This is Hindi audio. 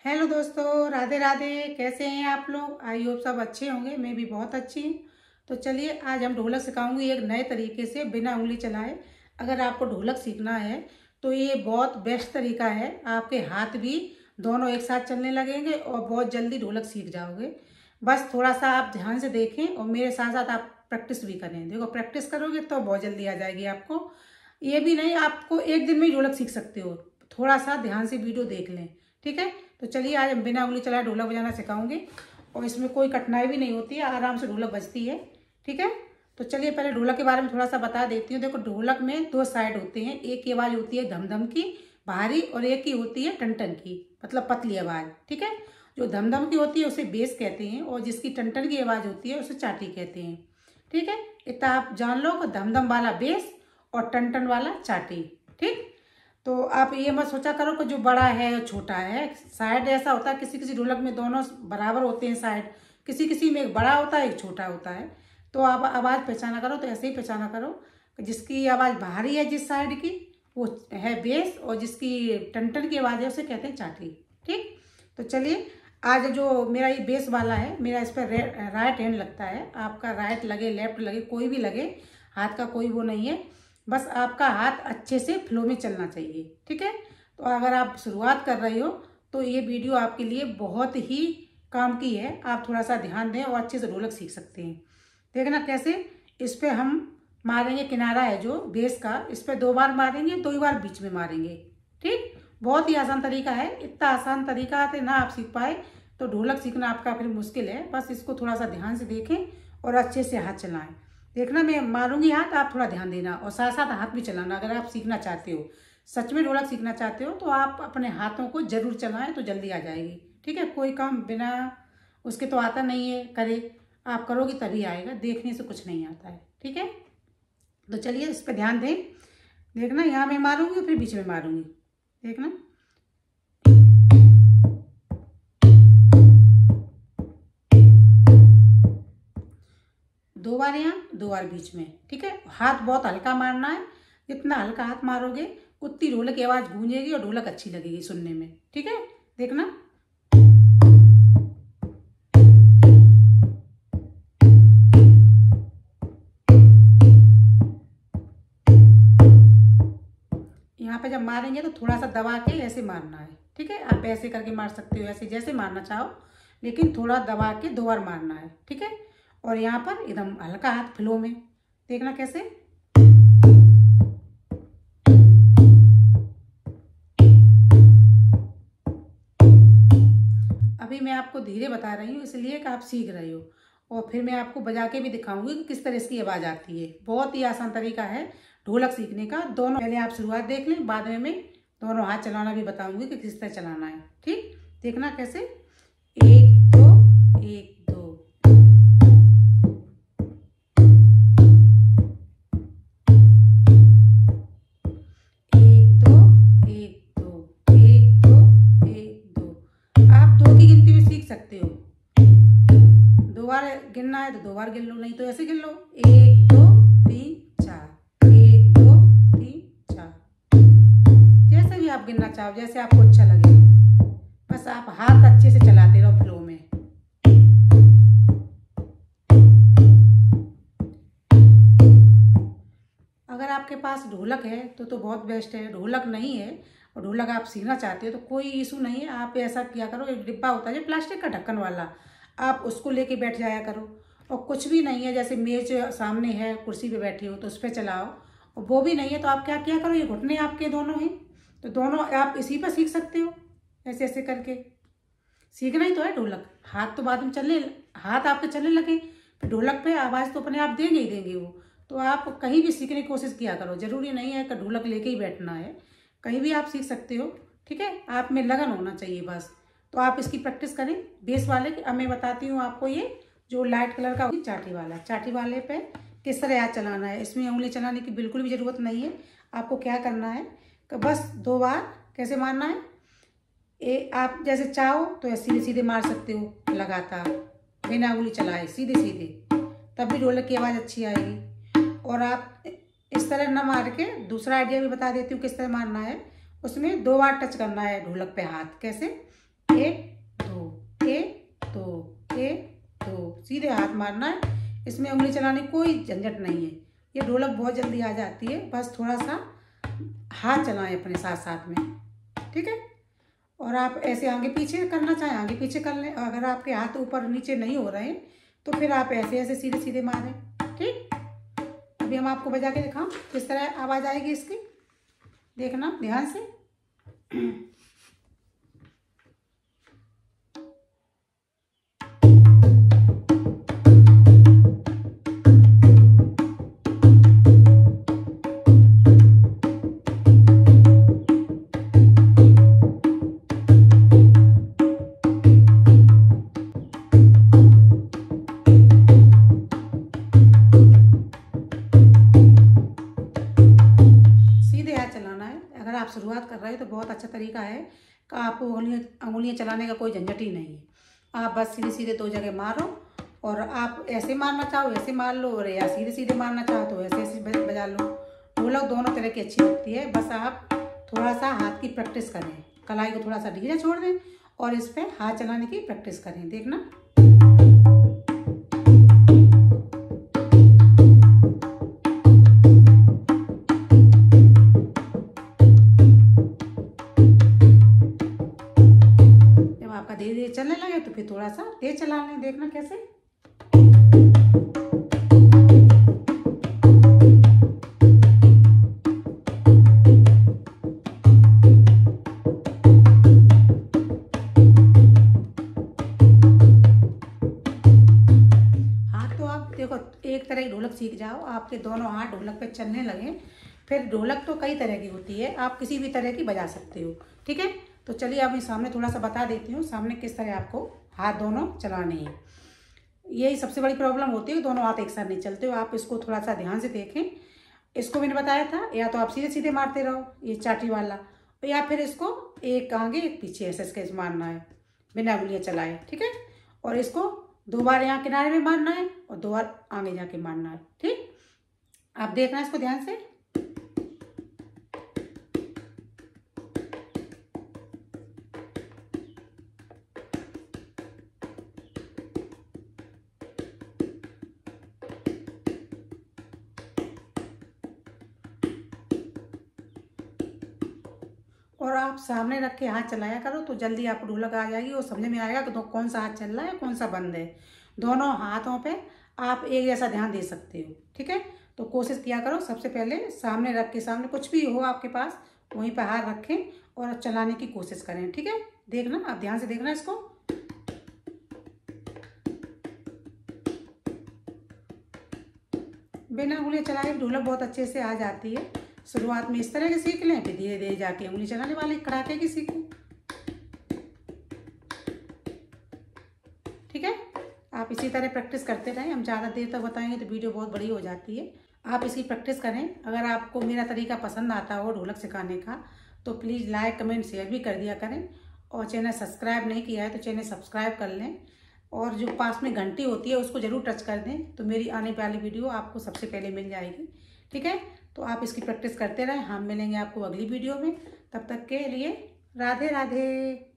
हेलो दोस्तों, राधे राधे। कैसे हैं आप लोग? आई होप सब अच्छे होंगे। मैं भी बहुत अच्छी हूँ। तो चलिए, आज हम ढोलक सिखाऊंगी एक नए तरीके से, बिना उंगली चलाए। अगर आपको ढोलक सीखना है तो ये बहुत बेस्ट तरीका है। आपके हाथ भी दोनों एक साथ चलने लगेंगे और बहुत जल्दी ढोलक सीख जाओगे। बस थोड़ा सा आप ध्यान से देखें और मेरे साथ साथ आप प्रैक्टिस भी करें। देखो, प्रैक्टिस करोगे तो बहुत जल्दी आ जाएगी आपको। ये भी नहीं, आपको एक दिन में ही ढोलक सीख सकते हो। थोड़ा सा ध्यान से वीडियो देख लें, ठीक है? तो चलिए, आज हम बिना उंगली चलाए ढोलक बजाना सिखाऊंगे और इसमें कोई कठिनाई भी नहीं होती है, आराम से ढोलक बजती है, ठीक है? तो चलिए, पहले ढोलक के बारे में थोड़ा सा बता देती हूँ। देखो, ढोलक में दो साइड होते हैं। एक की आवाज़ होती है धम धम की, भारी, और एक की होती है टन की, मतलब पतली आवाज़, ठीक है? जो धम धम की होती है उसे बेस कहते हैं और जिसकी टन की आवाज़ होती है उसे चाटी कहते हैं, ठीक है? इतना आप जान लो कि धम धम वाला बेस और टन वाला चाटी, ठीक? तो आप ये मत सोचा करो कि जो बड़ा है और छोटा है। साइड ऐसा होता है, किसी किसी ढोलक में दोनों बराबर होते हैं साइड, किसी किसी में एक बड़ा होता है एक छोटा होता है। तो आप आवाज़ पहचाना करो तो ऐसे ही पहचाना करो कि जिसकी आवाज़ भारी है जिस साइड की वो है बेस, और जिसकी टन की आवाज़ है उसे कहते हैं चाटी, ठीक? तो चलिए, आज जो मेरा ये बेस वाला है, मेरा इस पर राइट हैंड लगता है। आपका राइट लगे, लेफ्ट लगे, कोई भी लगे, हाथ का कोई वो नहीं है। बस आपका हाथ अच्छे से फ्लो में चलना चाहिए, ठीक है? तो अगर आप शुरुआत कर रहे हो तो ये वीडियो आपके लिए बहुत ही काम की है। आप थोड़ा सा ध्यान दें और अच्छे से ढोलक सीख सकते हैं। देखना कैसे। इस पर हम मारेंगे, किनारा है जो बेस का, इस पर 2 बार मारेंगे, 2 बार बीच में मारेंगे, ठीक? बहुत ही आसान तरीका है। इतना आसान तरीका है ना, आप सीख पाए तो ढोलक सीखना आपका फिर मुश्किल है। बस इसको थोड़ा सा ध्यान से देखें और अच्छे से हाथ चलाएं। देखना, मैं मारूंगी हाथ, आप थोड़ा ध्यान देना और साथ साथ हाथ भी चलाना। अगर आप सीखना चाहते हो, सच में ढोलक सीखना चाहते हो, तो आप अपने हाथों को जरूर चलाएं तो जल्दी आ जाएगी, ठीक है? कोई काम बिना उसके तो आता नहीं है, करे आप करोगे तभी आएगा, देखने से कुछ नहीं आता है, ठीक है? तो चलिए, इस पर ध्यान दें। देखना, यहाँ मैं मारूंगी फिर बीच में मारूंगी, देखना। 2 बार यहाँ, 2 बार बीच में, ठीक है? हाथ बहुत हल्का मारना है। जितना हल्का हाथ मारोगे उतनी ढोलक की आवाज़ गूंजेगी और ढोलक अच्छी लगेगी सुनने में, ठीक है? देखना। यहाँ पे जब मारेंगे तो थोड़ा सा दबा के ऐसे मारना है, ठीक है? आप ऐसे करके मार सकते हो, ऐसे जैसे मारना चाहो, लेकिन थोड़ा दबा के 2 बार मारना है, ठीक है? और यहाँ पर एकदम हल्का हाथ फ्लो में, देखना कैसे। अभी मैं आपको धीरे बता रही हूँ इसलिए कि आप सीख रहे हो, और फिर मैं आपको बजा के भी दिखाऊंगी कि किस तरह इसकी आवाज़ आती है। बहुत ही आसान तरीका है ढोलक सीखने का। दोनों पहले आप शुरुआत देख लें, बाद में मैं दोनों हाथ चलाना भी बताऊंगी कि किस तरह चलाना है, ठीक? देखना कैसे। 1 2 1 2। सकते हो 2 बार गिनना है तो 2 बार गिन लो, नहीं तो ऐसे गिन लो, 1 2 3 4, 1 2 3 4। जैसे भी आप गिनना चाहो, जैसे आपको अच्छा लगे। बस आप हाथ अच्छे से चलाते रहो फ्लो में। अगर आपके पास ढोलक है तो बहुत बेस्ट है। ढोलक नहीं है और ढोलक आप सीखना चाहते हो तो कोई इशू नहीं है। आप ऐसा किया करो, एक डिब्बा होता है जो प्लास्टिक का ढक्कन वाला, आप उसको लेके बैठ जाया करो। और कुछ भी नहीं है, जैसे मेज सामने है, कुर्सी पे बैठे हो तो उस पर चलाओ। और वो भी नहीं है तो आप क्या किया करो, ये घुटने आपके दोनों हैं तो दोनों आप इसी पर सीख सकते हो। ऐसे ऐसे करके सीखना ही तो है ढोलक। हाथ तो बाद में चलने, हाथ आपके चलने लगे फिर ढोलक पे आवाज़ तो अपने आप देंगे ही देंगे वो। तो आप कहीं भी सीखने की कोशिश किया करो, जरूरी नहीं है कि ढोलक लेके ही बैठना है, कहीं भी आप सीख सकते हो, ठीक है? आप में लगन होना चाहिए बस। तो आप इसकी प्रैक्टिस करें बेस वाले की। अब मैं बताती हूँ आपको, ये जो लाइट कलर का चाटी वाला, चाटी वाले पे किस तरह हाथ चलाना है। इसमें उंगली चलाने की बिल्कुल भी ज़रूरत नहीं है। आपको क्या करना है कि बस 2 बार कैसे मारना है। आप जैसे चाहो तो सीधे सीधे मार सकते हो लगातार, बिना उंगली चलाए सीधे सीधे, तब भी ढोलक की आवाज़ अच्छी आएगी। और आप इस तरह ना मार के, दूसरा आइडिया भी बता देती हूँ किस तरह मारना है। उसमें 2 बार टच करना है ढोलक पे हाथ। कैसे? एक दो, एक दो, एक दो, सीधे हाथ मारना है। इसमें उंगली चलाने की कोई झंझट नहीं है। ये ढोलक बहुत जल्दी आ जाती है, बस थोड़ा सा हाथ चलाएं अपने साथ साथ में, ठीक है। और आप ऐसे आगे पीछे करना चाहें आगे पीछे कर लें। अगर आपके हाथ ऊपर नीचे नहीं हो रहे हैं तो फिर आप ऐसे ऐसे सीधे सीधे मारें, ठीक। अभी हम आपको बजा के दिखाऊं किस तरह आवाज़ आएगी इसकी, देखना ध्यान से। अगर आप शुरुआत कर रहे हो तो बहुत अच्छा तरीका है कि आपको उंगलियां चलाने का कोई झंझट ही नहीं है। आप बस सीधे सीधे दो जगह मारो, और आप ऐसे मारना चाहो ऐसे मार लो, और या सीधे सीधे मारना चाहो तो ऐसे ऐसे बजा लो। ढोलक दोनों तरह की अच्छी लगती है, बस आप थोड़ा सा हाथ की प्रैक्टिस करें, कलाई को थोड़ा सा ढीला छोड़ दें और इस पर हाथ चलाने की प्रैक्टिस करें, देखना। आपका धीरे धीरे चलने लगे तो फिर थोड़ा सा तेज चला लें, देखना कैसे। हाँ तो आप देखो, एक तरह की ढोलक सीख जाओ, आपके दोनों हाथ ढोलक पे चलने लगे, फिर ढोलक तो कई तरह की होती है, आप किसी भी तरह की बजा सकते हो, ठीक है। तो चलिए अभी सामने थोड़ा सा बता देती हूँ सामने किस तरह आपको हाथ दोनों चलाने हैं। यही सबसे बड़ी प्रॉब्लम होती है, दोनों हाथ एक साथ नहीं चलते हो। आप इसको थोड़ा सा ध्यान से देखें। इसको मैंने बताया था, या तो आप सीधे सीधे मारते रहो ये चाटी वाला, या फिर इसको एक आगे एक पीछे ऐसे स्केच मारना है बिना उंगलियां चलाए, ठीक है। और इसको दो बार यहाँ किनारे में मारना है और दो बार आगे जाके मारना है, ठीक। आप देखना इसको ध्यान से। और आप सामने रख के हाथ चलाया करो तो जल्दी आपको ढोलक आ जाएगी और समझ में आएगा कि तो कौन सा हाथ चल रहा है कौन सा बंद है। दोनों हाथों पे आप एक जैसा ध्यान दे सकते हो, ठीक है। तो कोशिश किया करो, सबसे पहले सामने रख के, सामने कुछ भी हो आपके पास वहीं पर हाथ रखें और चलाने की कोशिश करें, ठीक है। देखना, आप ध्यान से देखना इसको। बिना उंगली चलाए ढोलक बहुत अच्छे से आ जाती है। शुरुआत में इस तरह के सीख लें, फिर धीरे धीरे जाके उंगली चलाने वाली कड़ाके की सीखें, ठीक है। आप इसी तरह प्रैक्टिस करते रहें। हम ज़्यादा देर तक बताएंगे तो वीडियो बहुत बड़ी हो जाती है। आप इसकी प्रैक्टिस करें। अगर आपको मेरा तरीका पसंद आता हो ढोलक सिखाने का तो प्लीज़ लाइक कमेंट शेयर भी कर दिया करें, और चैनल सब्सक्राइब नहीं किया है तो चैनल सब्सक्राइब कर लें, और जो पास में घंटी होती है उसको ज़रूर टच कर दें, तो मेरी आने वाली वीडियो आपको सबसे पहले मिल जाएगी, ठीक है। तो आप इसकी प्रैक्टिस करते रहें। हम मिलेंगे आपको अगली वीडियो में, तब तक के लिए राधे राधे।